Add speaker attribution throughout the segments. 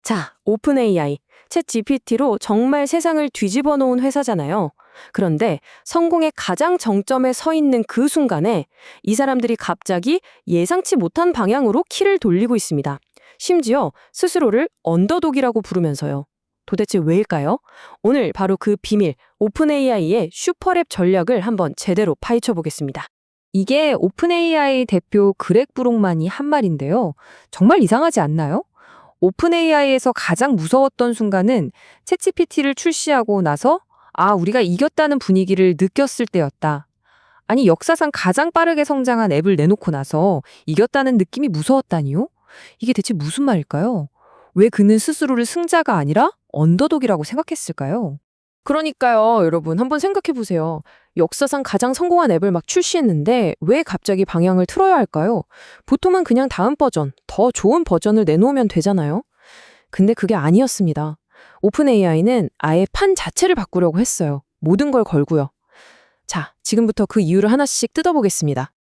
Speaker 1: 자, 오픈 AI, 챗 GPT로 정말 세상을 뒤집어 놓은 회사잖아요. 그런데 성공의 가장 정점에 서 있는 그 순간에 이 사람들이 갑자기 예상치 못한 방향으로 키를 돌리고 있습니다. 심지어 스스로를 언더독이라고 부르면서요. 도대체 왜일까요? 오늘 바로 그 비밀, 오픈 AI의 슈퍼랩 전략을 한번 제대로 파헤쳐 보겠습니다.
Speaker 2: 이게 오픈AI 대표 그렉 브록만이 한 말인데요. 정말 이상하지 않나요? 오픈AI에서 가장 무서웠던 순간은 챗GPT를 출시하고 나서 우리가 이겼다는 분위기를 느꼈을 때였다. 아니, 역사상 가장 빠르게 성장한 앱을 내놓고 나서 이겼다는 느낌이 무서웠다니요? 이게 대체 무슨 말일까요? 왜 그는 스스로를 승자가 아니라 언더독이라고 생각했을까요?
Speaker 1: 그러니까요, 여러분. 한번 생각해 보세요. 역사상 가장 성공한 앱을 막 출시했는데 왜 갑자기 방향을 틀어야 할까요? 보통은 그냥 다음 버전, 더 좋은 버전을 내놓으면 되잖아요. 근데 그게 아니었습니다. 오픈 AI는 아예 판 자체를 바꾸려고 했어요. 모든 걸 걸고요. 자, 지금부터 그 이유를 하나씩 뜯어보겠습니다.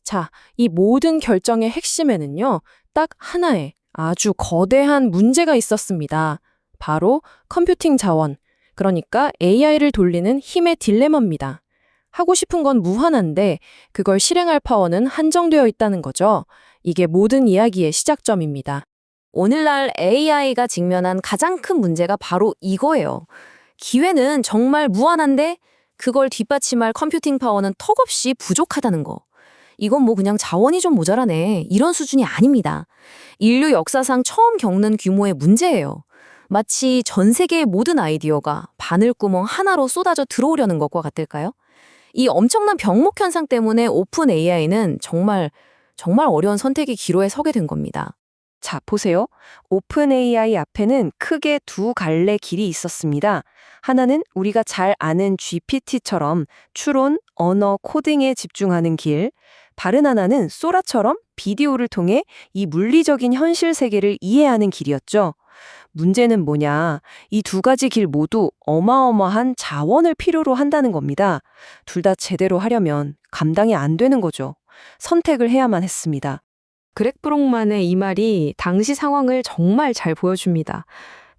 Speaker 1: 자, 이 모든 결정의 핵심에는요, 딱 하나의 아주 거대한 문제가 있었습니다. 바로 컴퓨팅 자원, 그러니까 AI를 돌리는 힘의 딜레마입니다. 하고 싶은 건 무한한데 그걸 실행할 파워는 한정되어 있다는 거죠. 이게 모든 이야기의 시작점입니다. 오늘날 AI가 직면한 가장 큰 문제가 바로 이거예요. 기회는 정말 무한한데 그걸 뒷받침할 컴퓨팅 파워는 턱없이 부족하다는 거. 이건 뭐 그냥 자원이 좀 모자라네. 이런 수준이 아닙니다. 인류 역사상 처음 겪는 규모의 문제예요. 마치 전 세계의 모든 아이디어가 바늘구멍 하나로 쏟아져 들어오려는 것과 같을까요? 이 엄청난 병목 현상 때문에 오픈 AI는 정말 어려운 선택의 기로에 서게 된 겁니다.
Speaker 3: 자, 보세요. 오픈 AI 앞에는 크게 두 갈래 길이 있었습니다. 하나는 우리가 잘 아는 GPT처럼 추론, 언어, 코딩에 집중하는 길. 다른 하나는 소라처럼 비디오를 통해 이 물리적인 현실 세계를 이해하는 길이었죠. 문제는 뭐냐? 이 두 가지 길 모두 어마어마한 자원을 필요로 한다는 겁니다. 둘 다 제대로 하려면 감당이 안 되는 거죠. 선택을 해야만 했습니다.
Speaker 1: 그렉 브록만의 이 말이 당시 상황을 정말 잘 보여줍니다.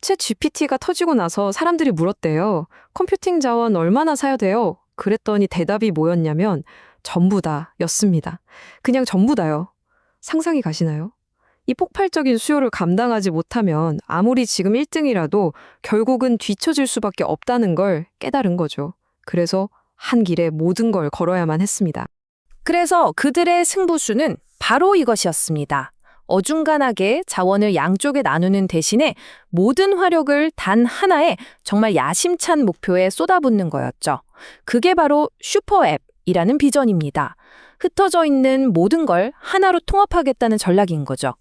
Speaker 1: 챗 GPT가 터지고 나서 사람들이 물었대요. 컴퓨팅 자원 얼마나 사야 돼요? 그랬더니 대답이 뭐였냐면 전부 다 였습니다. 그냥 전부 다요. 상상이 가시나요? 이 폭발적인 수요를 감당하지 못하면 아무리 지금 1등이라도 결국은 뒤처질 수밖에 없다는 걸 깨달은 거죠. 그래서 한 길에 모든 걸 걸어야만 했습니다. 그래서 그들의 승부수는 바로 이것이었습니다. 어중간하게 자원을 양쪽에 나누는 대신에 모든 화력을 단 하나의 정말 야심찬 목표에 쏟아붓는 거였죠. 그게 바로 슈퍼앱이라는 비전입니다. 흩어져 있는 모든 걸 하나로 통합하겠다는 전략인 거죠.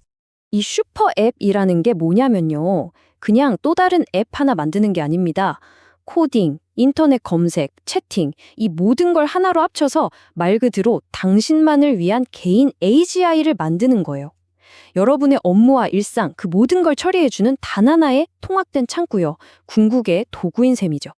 Speaker 1: 이 슈퍼앱이라는 게 뭐냐면요. 그냥 또 다른 앱 하나 만드는 게 아닙니다. 코딩, 인터넷 검색, 채팅, 이 모든 걸 하나로 합쳐서 말 그대로 당신만을 위한 개인 AGI를 만드는 거예요. 여러분의 업무와 일상, 그 모든 걸 처리해주는 단 하나의 통합된 창구요. 궁극의 도구인 셈이죠.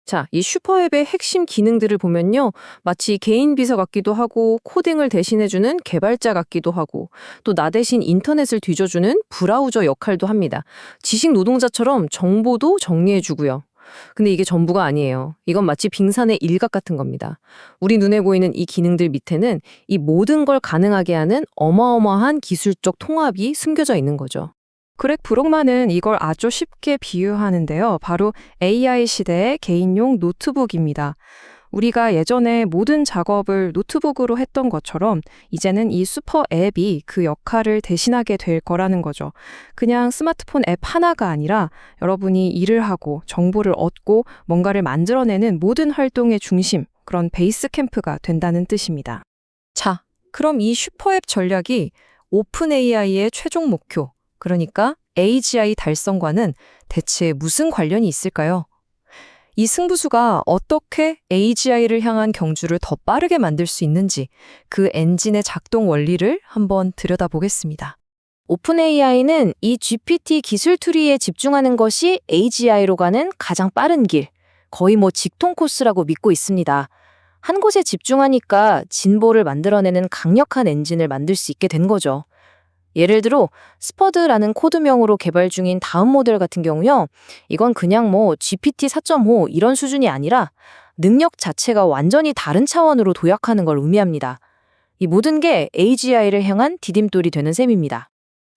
Speaker 1: 자, 이 슈퍼앱의 핵심 기능들을 보면요. 마치 개인 비서 같기도 하고 코딩을 대신해주는 개발자 같기도 하고 또 나 대신 인터넷을 뒤져주는 브라우저 역할도 합니다. 지식 노동자처럼 정보도 정리해주고요. 근데 이게 전부가 아니에요. 이건 마치 빙산의 일각 같은 겁니다. 우리 눈에 보이는 이 기능들 밑에는 이 모든 걸 가능하게 하는 어마어마한 기술적 통합이 숨겨져 있는 거죠.
Speaker 3: 그렉 브록만은 이걸 아주 쉽게 비유하는데요. 바로 AI 시대의 개인용 노트북입니다. 우리가 예전에 모든 작업을 노트북으로 했던 것처럼 이제는 이 슈퍼 앱이 그 역할을 대신하게 될 거라는 거죠. 그냥 스마트폰 앱 하나가 아니라 여러분이 일을 하고 정보를 얻고 뭔가를 만들어내는 모든 활동의 중심, 그런 베이스 캠프가 된다는 뜻입니다.
Speaker 2: 자, 그럼 이 슈퍼앱 전략이 오픈 AI의 최종 목표, 그러니까 AGI 달성과는 대체 무슨 관련이 있을까요? 이 승부수가 어떻게 AGI를 향한 경주를 더 빠르게 만들 수 있는지 그 엔진의 작동 원리를 한번 들여다보겠습니다.
Speaker 1: 오픈 AI는 이 GPT 기술 트리에 집중하는 것이 AGI로 가는 가장 빠른 길, 거의 직통 코스라고 믿고 있습니다. 한 곳에 집중하니까 진보를 만들어내는 강력한 엔진을 만들 수 있게 된 거죠.
Speaker 4: 예를 들어 스퍼드라는 코드명으로 개발 중인 다음 모델 같은 경우요. 이건 그냥 뭐 GPT 4.5 이런 수준이 아니라 능력 자체가 완전히 다른 차원으로 도약하는 걸 의미합니다. 이 모든 게 AGI를 향한 디딤돌이 되는 셈입니다.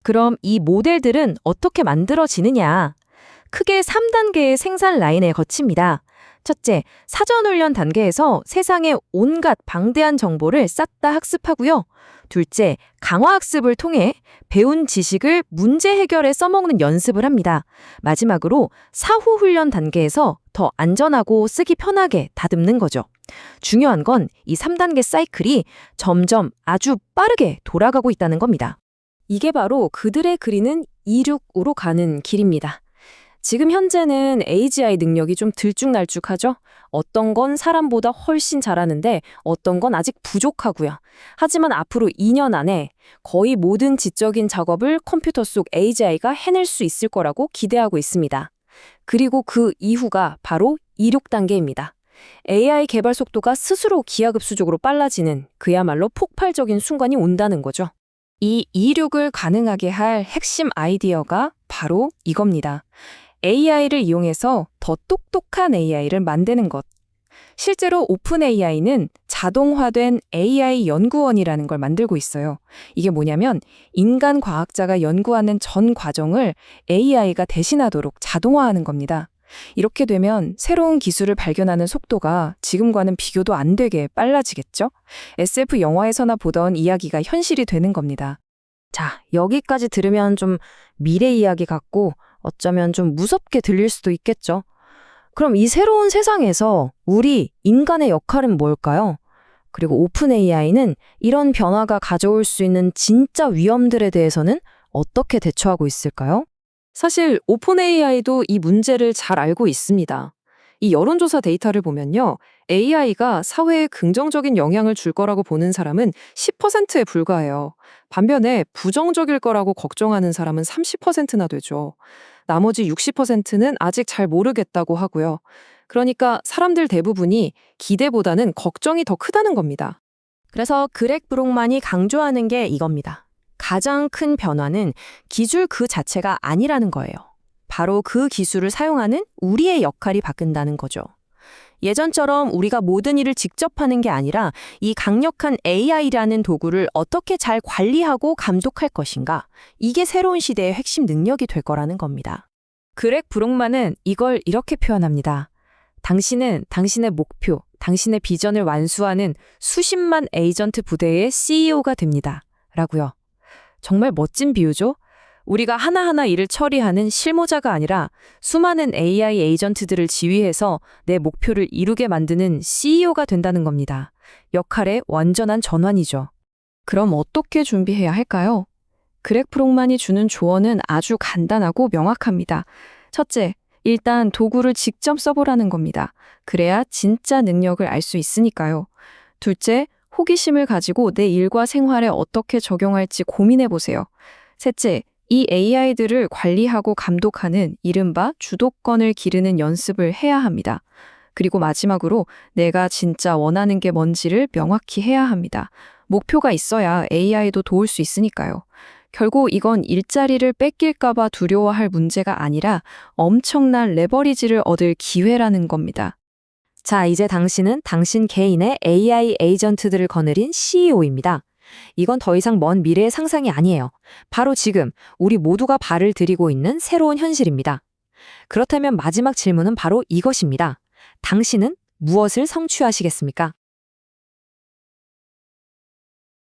Speaker 1: 그럼 이 모델들은 어떻게 만들어지느냐? 크게 3단계의 생산 라인에 거칩니다. 첫째, 사전훈련 단계에서 세상의 온갖 방대한 정보를 싹다 학습하고요. 둘째, 강화학습을 통해 배운 지식을 문제 해결에 써먹는 연습을 합니다. 마지막으로 사후훈련 단계에서 더 안전하고 쓰기 편하게 다듬는 거죠. 중요한 건 이 3단계 사이클이 점점 아주 빠르게 돌아가고 있다는 겁니다.
Speaker 2: 이게 바로 그들의 그리는 이륙으로 가는 길입니다. 지금 현재는 AGI 능력이 좀 들쭉날쭉하죠? 어떤 건 사람보다 훨씬 잘하는데 어떤 건 아직 부족하고요. 하지만 앞으로 2년 안에 거의 모든 지적인 작업을 컴퓨터 속 AGI가 해낼 수 있을 거라고 기대하고 있습니다. 그리고 그 이후가 바로 이륙 단계입니다. AI 개발 속도가 스스로 기하급수적으로 빨라지는 그야말로 폭발적인 순간이 온다는 거죠. 이 이륙을 가능하게 할 핵심 아이디어가 바로 이겁니다. AI를 이용해서 더 똑똑한 AI를 만드는 것. 실제로 오픈 AI는 자동화된 AI 연구원이라는 걸 만들고 있어요. 이게 뭐냐면 인간 과학자가 연구하는 전 과정을 AI가 대신하도록 자동화하는 겁니다. 이렇게 되면 새로운 기술을 발견하는 속도가 지금과는 비교도 안 되게 빨라지겠죠? SF 영화에서나 보던 이야기가 현실이 되는 겁니다.
Speaker 4: 자, 여기까지 들으면 좀 미래 이야기 같고 어쩌면 좀 무섭게 들릴 수도 있겠죠. 그럼 이 새로운 세상에서 우리 인간의 역할은 뭘까요? 그리고 오픈 AI는 이런 변화가 가져올 수 있는 진짜 위험들에 대해서는 어떻게 대처하고 있을까요?
Speaker 1: 사실 오픈 AI도 이 문제를 잘 알고 있습니다. 이 여론조사 데이터를 보면요. AI가 사회에 긍정적인 영향을 줄 거라고 보는 사람은 10%에 불과해요. 반면에 부정적일 거라고 걱정하는 사람은 30%나 되죠. 나머지 60%는 아직 잘 모르겠다고 하고요. 그러니까 사람들 대부분이 기대보다는 걱정이 더 크다는 겁니다. 그래서 그렉 브록만이 강조하는 게 이겁니다. 가장 큰 변화는 기술 그 자체가 아니라는 거예요. 바로 그 기술을 사용하는 우리의 역할이 바뀐다는 거죠. 예전처럼 우리가 모든 일을 직접 하는 게 아니라 이 강력한 AI라는 도구를 어떻게 잘 관리하고 감독할 것인가, 이게 새로운 시대의 핵심 능력이 될 거라는 겁니다.
Speaker 2: 그렉 브록만은 이걸 이렇게 표현합니다. 당신은 당신의 목표, 당신의 비전을 완수하는 수십만 에이전트 부대의 CEO가 됩니다. 라고요. 정말 멋진 비유죠? 우리가 하나하나 일을 처리하는 실무자가 아니라 수많은 AI 에이전트들을 지휘해서 내 목표를 이루게 만드는 CEO가 된다는 겁니다. 역할의 완전한 전환이죠.
Speaker 1: 그럼 어떻게 준비해야 할까요? 그렉 브록만이 주는 조언은 아주 간단하고 명확합니다. 첫째, 일단 도구를 직접 써보라는 겁니다. 그래야 진짜 능력을 알 수 있으니까요. 둘째, 호기심을 가지고 내 일과 생활에 어떻게 적용할지 고민해보세요. 셋째, 이 AI들을 관리하고 감독하는 이른바 주도권을 기르는 연습을 해야 합니다. 그리고 마지막으로 내가 진짜 원하는 게 뭔지를 명확히 해야 합니다. 목표가 있어야 AI도 도울 수 있으니까요. 결국 이건 일자리를 뺏길까봐 두려워할 문제가 아니라 엄청난 레버리지를 얻을 기회라는 겁니다.
Speaker 4: 자, 이제 당신은 당신 개인의 AI 에이전트들을 거느린 CEO입니다. 이건 더 이상 먼 미래의 상상이 아니에요. 바로 지금 우리 모두가 발을 들이고 있는 새로운 현실입니다. 그렇다면 마지막 질문은 바로 이것입니다. 당신은 무엇을 성취하시겠습니까?